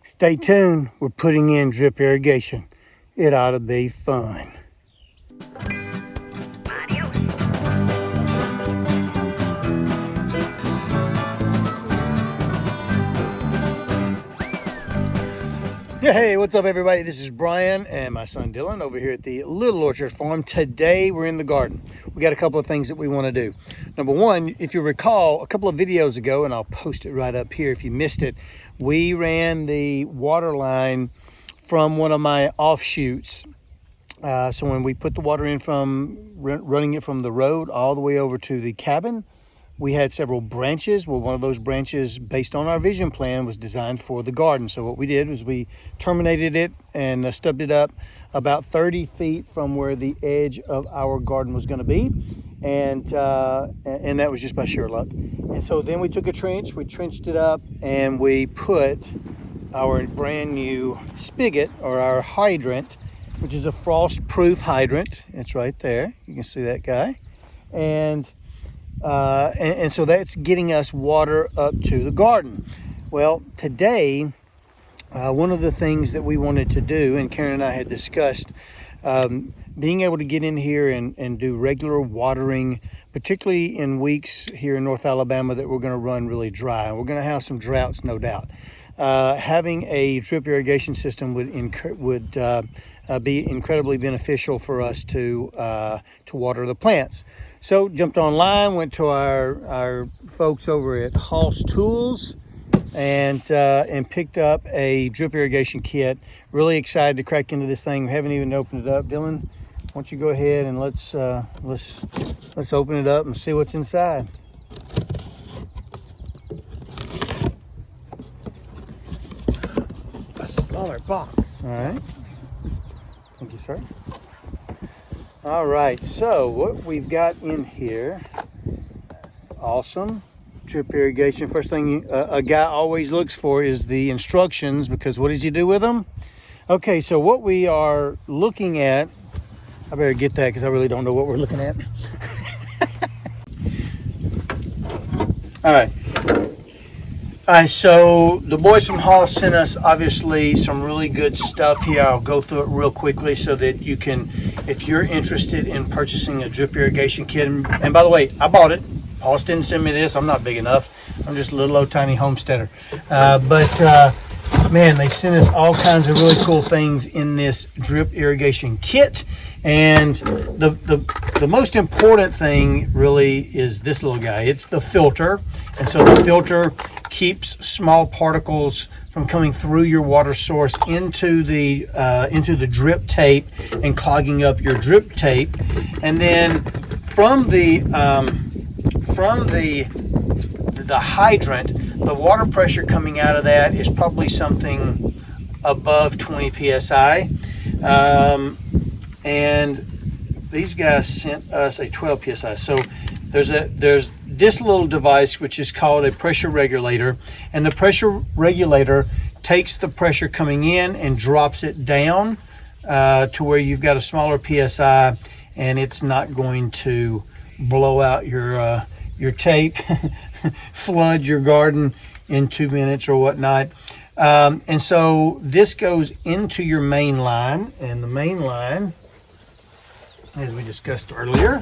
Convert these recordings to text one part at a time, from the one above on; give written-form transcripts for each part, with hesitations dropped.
Stay tuned, we're putting in drip irrigation. It ought to be fun. Hey, what's up everybody? This is Brian and my son Dylan over here at the Little Orchard Farm. Today we're in the garden. We got a couple of things that we want to do. Number one, if you recall a couple of videos ago, and I'll post it right up here if you missed it, we ran the water line from one of my offshoots. So when we put the water in from running it from the road all the way over to the cabin, we had several branches. Well, one of those branches, based on our vision plan, was designed for the garden. So what we did was we terminated it and stubbed it up about 30 feet from where the edge of our garden was going to be. And that was just by sheer luck. And so then we took a trench, we trenched it up, and we put our brand new spigot, or our hydrant, which is a frost-proof hydrant. It's right there. You can see that guy. And so that's getting us water up to the garden. Well, today, one of the things that we wanted to do, and Karen and I had discussed, being able to get in here and do regular watering, particularly in weeks here in North Alabama that we're going to run really dry. We're going to have some droughts, no doubt. Having a drip irrigation system would be incredibly beneficial for us to water the plants. So jumped online, went to our folks over at Hoss Tools and picked up a drip irrigation kit. Really excited to crack into this thing. We haven't even opened it up. Dylan, why don't you go ahead and let's open it up and see what's inside. A smaller box. All right. Thank you, sir. All right, so what we've got in here, awesome, drip irrigation. First thing a guy always looks for is the instructions, because what does he do with them? Okay, so what we are looking at, I better get that because I really don't know what we're looking at. All right. So the boys from Hoss sent us obviously some really good stuff here. I'll go through it real quickly so that you can, if you're interested in purchasing a drip irrigation kit, and by the way, I bought it. Hoss didn't send me this. I'm not big enough. I'm just a little old tiny homesteader. Man, they sent us all kinds of really cool things in this drip irrigation kit. And the most important thing really is this little guy. It's the filter. And so the filter keeps small particles from coming through your water source into the drip tape and clogging up your drip tape. And then from the hydrant, the water pressure coming out of that is probably something above 20 psi. And these guys sent us a 12 psi. So there's this little device which is called a pressure regulator, and the pressure regulator takes the pressure coming in and drops it down to where you've got a smaller psi, and it's not going to blow out your tape, flood your garden in 2 minutes or whatnot. And so this goes into your main line, and the main line, as we discussed earlier,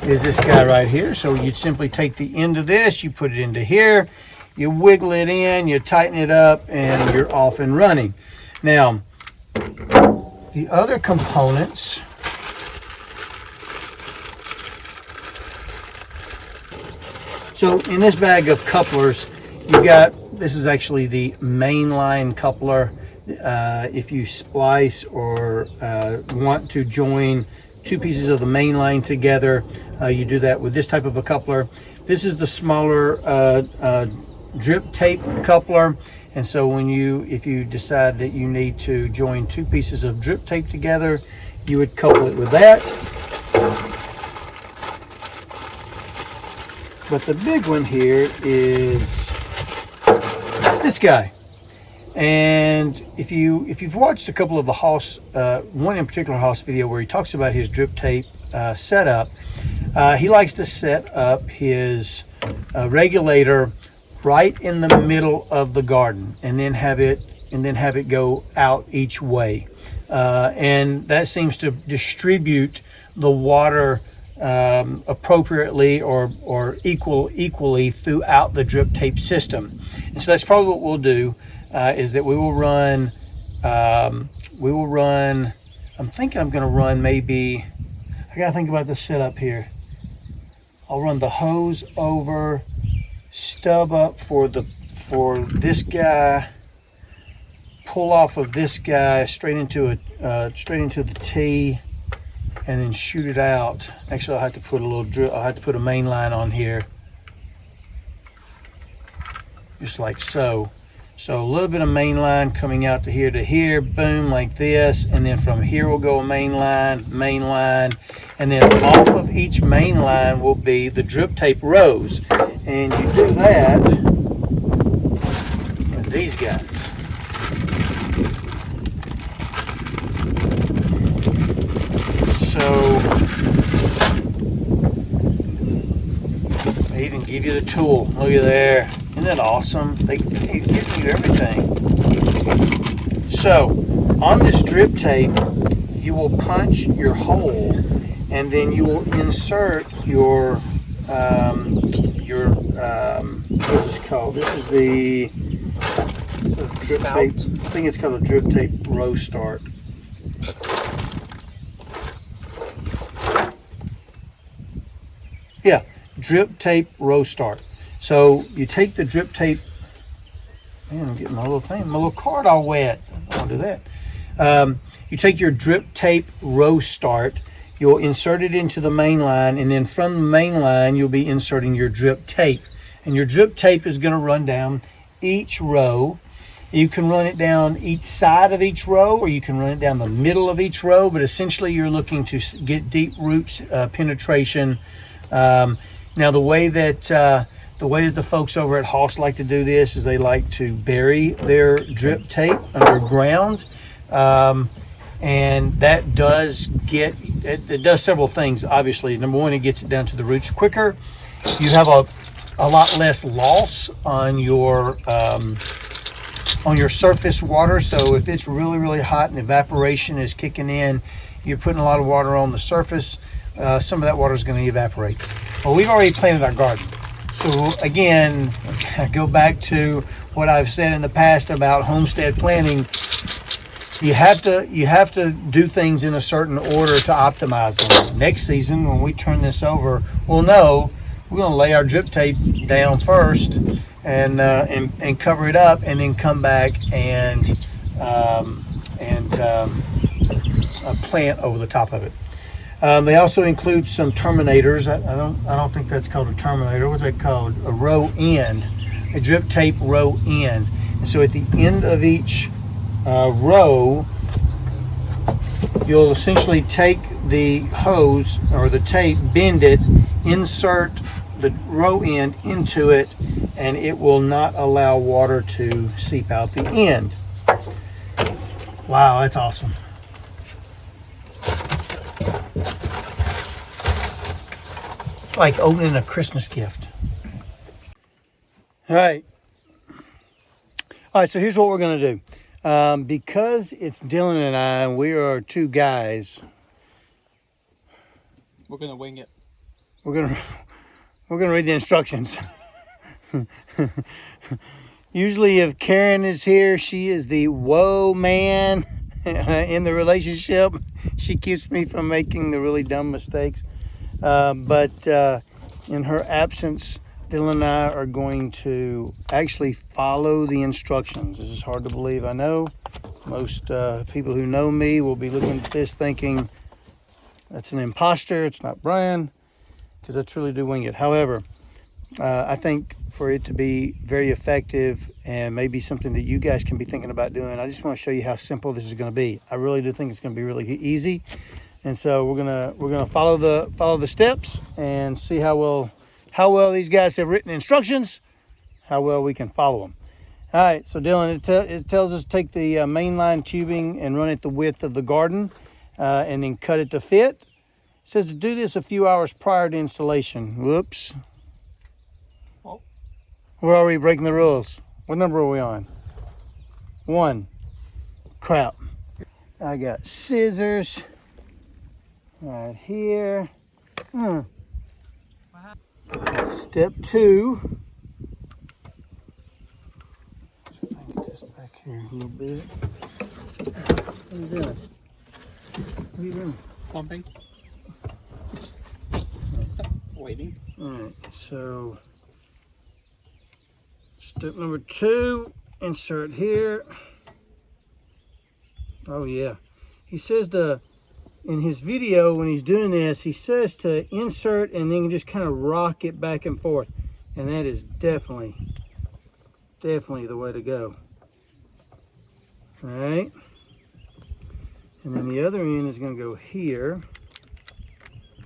is this guy right here. So you simply take the end of this, you put it into here, you wiggle it in, you tighten it up, and you're off and running. Now, the other components, so in this bag of couplers, you got, this is actually the mainline coupler. If you splice or want to join two pieces of the main line together, you do that with this type of a coupler. This is the smaller drip tape coupler, and so if you decide that you need to join two pieces of drip tape together, you would couple it with that. But the big one here is this guy. And if you've watched a couple of the Hoss, one in particular Hoss video where he talks about his drip tape setup, he likes to set up his regulator right in the middle of the garden, and then have it and then have it go out each way. And that seems to distribute the water appropriately or equally throughout the drip tape system. And so that's probably what we'll do, is that we will run, I'm thinking I'm going to run maybe, I got to think about the setup here. I'll run the hose over, stub up for this guy, pull off of this guy straight into the T, and then shoot it out. Actually, I'll have to put I'll have to put a main line on here, just like so. So a little bit of main line coming out to here, boom, like this, and then from here we'll go a main line, and then off of each main line will be the drip tape rows, and you do that with these guys. So they even give you the tool. Look at there. Isn't that awesome? They give you everything. So on this drip tape, you will punch your hole, and then you will insert your what's this called? This is the drip tape. I think it's called a drip tape row start. Yeah, drip tape row start. So you take the drip tape. Man, I'm getting my little card all wet. I don't want to do that. You take your drip tape row start. You'll insert it into the main line, and then from the main line, you'll be inserting your drip tape. And your drip tape is going to run down each row. You can run it down each side of each row, or you can run it down the middle of each row. But essentially, you're looking to get deep roots penetration. Now, the way that the folks over at Hoss like to do this is they like to bury their drip tape underground, and that does it does several things. Obviously, number one, it gets it down to the roots quicker. You have a lot less loss on your surface water. So if it's really hot and evaporation is kicking in, you're putting a lot of water on the surface. Some of that water is going to evaporate. Well, we've already planted our garden. So again, I go back to what I've said in the past about homestead planning. You have to do things in a certain order to optimize them. Next season, when we turn this over, we'll know we're going to lay our drip tape down first and cover it up, and then come back and plant over the top of it. They also include some terminators. I don't think that's called a terminator. What's that called? A row end, a drip tape row end. And so at the end of each row, you'll essentially take the hose or the tape, bend it, insert the row end into it, and it will not allow water to seep out the end. Wow, that's awesome. It's like opening a Christmas gift. All right, so here's what we're going to do. Because it's Dylan and I, and we are two guys, we're going to wing it. We're going to read the instructions. Usually if Karen is here, she is the whoa man in the relationship. She keeps me from making the really dumb mistakes. But in her absence, Dylan and I are going to actually follow the instructions. This is hard to believe, I know. Most people who know me will be looking at this thinking, that's an imposter, it's not Brian, because I truly do wing it. However, I think for it to be very effective and maybe something that you guys can be thinking about doing, I just want to show you how simple this is going to be. I really do think it's going to be really easy. And so we're gonna follow the steps and see how well these guys have written instructions, how well we can follow them. All right, so Dylan, it tells us to take the mainline tubing and run it the width of the garden, and then cut it to fit. It says to do this a few hours prior to installation. Whoops. Oh. We're already breaking the rules. What number are we on? one. Crap. I got scissors right here. Step 2. See if I can get this back here a little bit. What are you doing? What are you doing? Pumping. Waiting. Alright, so step number 2, insert here. Oh yeah. He says in his video when he's doing this, he says to insert and then just kind of rock it back and forth. And that is definitely the way to go. Alright. And then the other end is going to go here.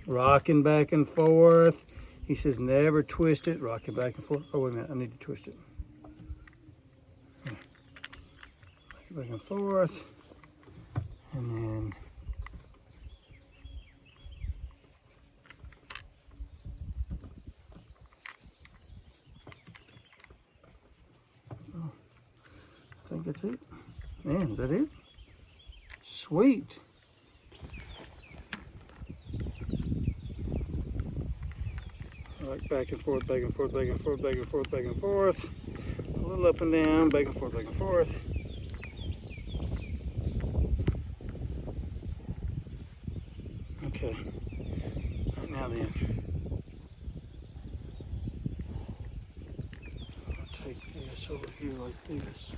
Rocking back and forth. He says never twist it. Rocking back and forth. Oh, wait a minute. I need to twist it. Rock it back and forth. And then I think that's it. Man, is that it? Sweet. Like back and forth, back and forth, back and forth, back and forth, back and forth. A little up and down, back and forth, back and forth. Okay. Right now then. I'll take this over here like this.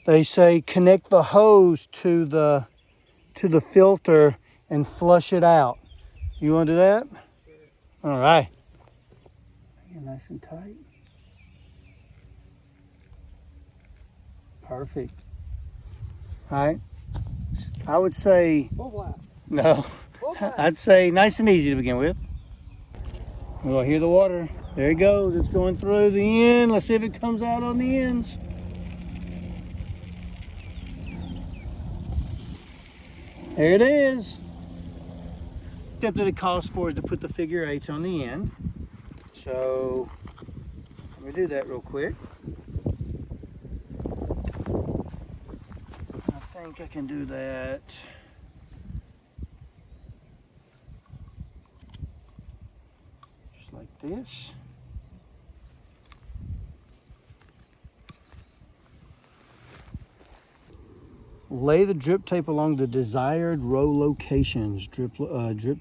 They say connect the hose to the filter and flush it out. You want to do that? Sure. All right. Get nice and tight. Perfect. All right. I would say no. I'd say nice and easy to begin with. We'll hear the water. There it goes. It's going through the end. Let's see if it comes out on the ends. There it is. Step that it calls for is to put the figure 8s on the end. So let me do that real quick. I think I can do that. Just like this. Lay the drip tape along the desired row locations. Drip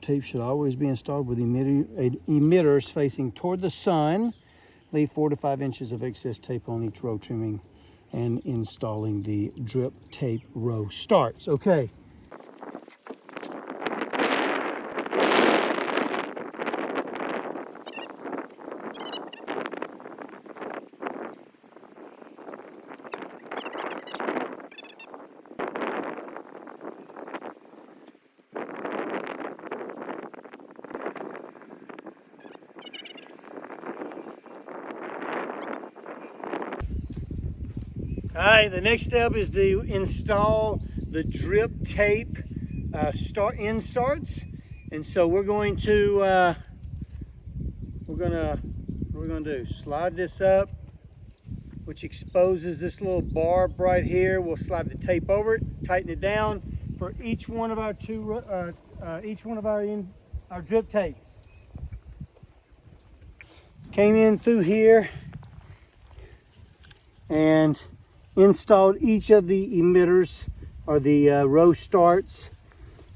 tape should always be installed with emitters facing toward the sun. Leave 4 to 5 inches of excess tape on each row, trimming and installing the drip tape row starts. Okay. All right, the next step is to install the drip tape starts. And so we're going to, what we're gonna do, slide this up, which exposes this little barb right here. We'll slide the tape over it, tighten it down for each one of our our drip tapes. Came in through here and installed each of the emitters or the row starts.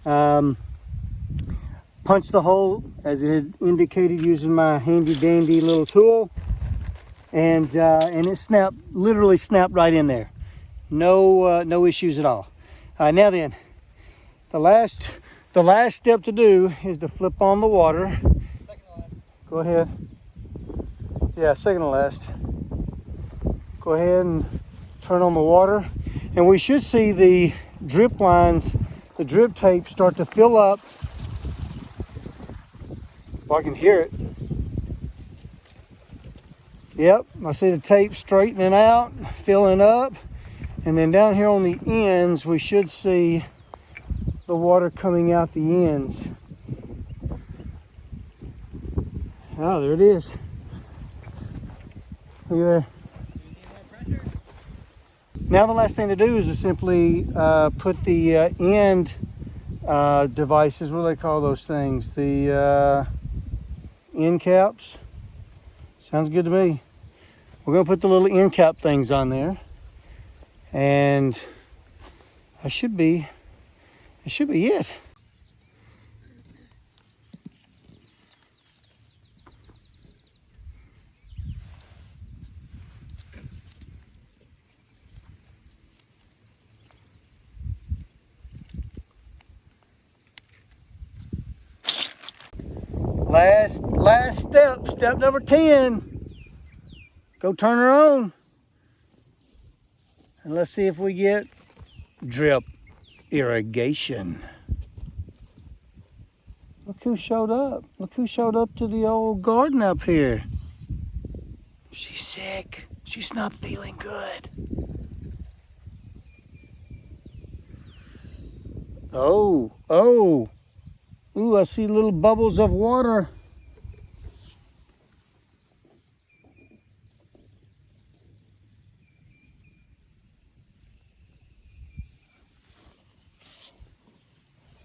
Punched the hole as it had indicated using my handy dandy little tool, and it literally snapped right in there. No issues at all. Now then, the last step to do is to flip on the water. Second to last. Go ahead. Yeah, second to last. Go ahead and turn on the water, and we should see the drip lines, the drip tape start to fill up. If I can hear it. Yep, I see the tape straightening out, filling up, and then down here on the ends we should see the water coming out the ends. Oh, there it is. Look at that. Now the last thing to do is to simply put the end devices, what do they call those things? The end caps. Sounds good to me. We're gonna put the little end cap things on there, and that should be it. Last step number 10. Go turn her on. And let's see if we get drip irrigation. Look who showed up. Look who showed up to the old garden up here. She's sick. She's not feeling good. Oh. Ooh, I see little bubbles of water.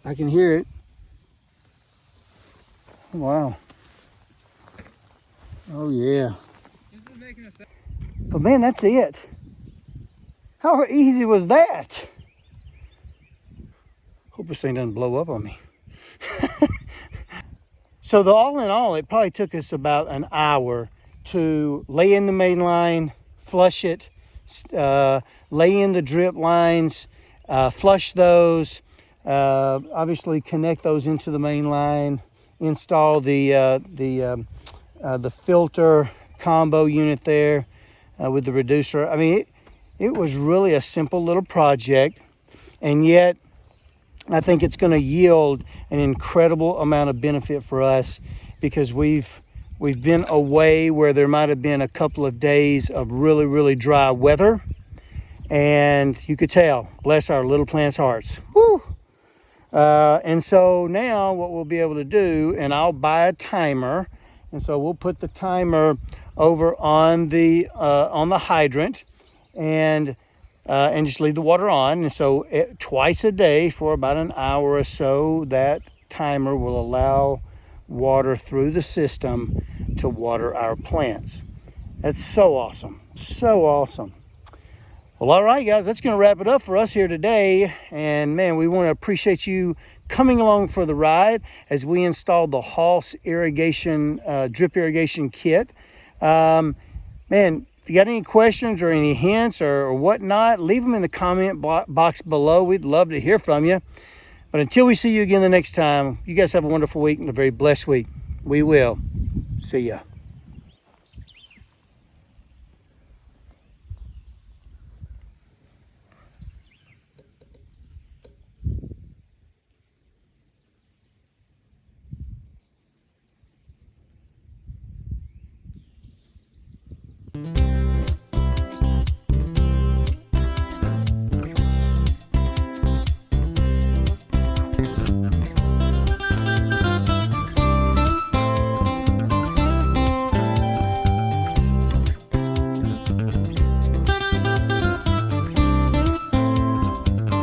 I can hear it. Wow. Oh yeah. This is making a sound. But man, that's it. How easy was that? Hope this thing doesn't blow up on me. So all in all, it probably took us about an hour to lay in the main line, flush it, lay in the drip lines, flush those, obviously connect those into the main line, install the filter combo unit there with the reducer. I mean, it was really a simple little project, and yet I think it's going to yield an incredible amount of benefit for us, because we've been away where there might have been a couple of days of really dry weather, and you could tell, bless our little plants' hearts. Woo! And so now what we'll be able to do, and I'll buy a timer, and so we'll put the timer over on the hydrant, and just leave the water on. And so twice a day for about an hour or so, that timer will allow water through the system to water our plants. That's so awesome. So awesome. Well, all right, guys, that's going to wrap it up for us here today. And man, we want to appreciate you coming along for the ride as we installed the Hoss Drip Irrigation Kit. Man, if you got any questions or any hints or whatnot, leave them in the comment box below. We'd love to hear from you. But until we see you again the next time, you guys have a wonderful week and a very blessed week. We will. See ya.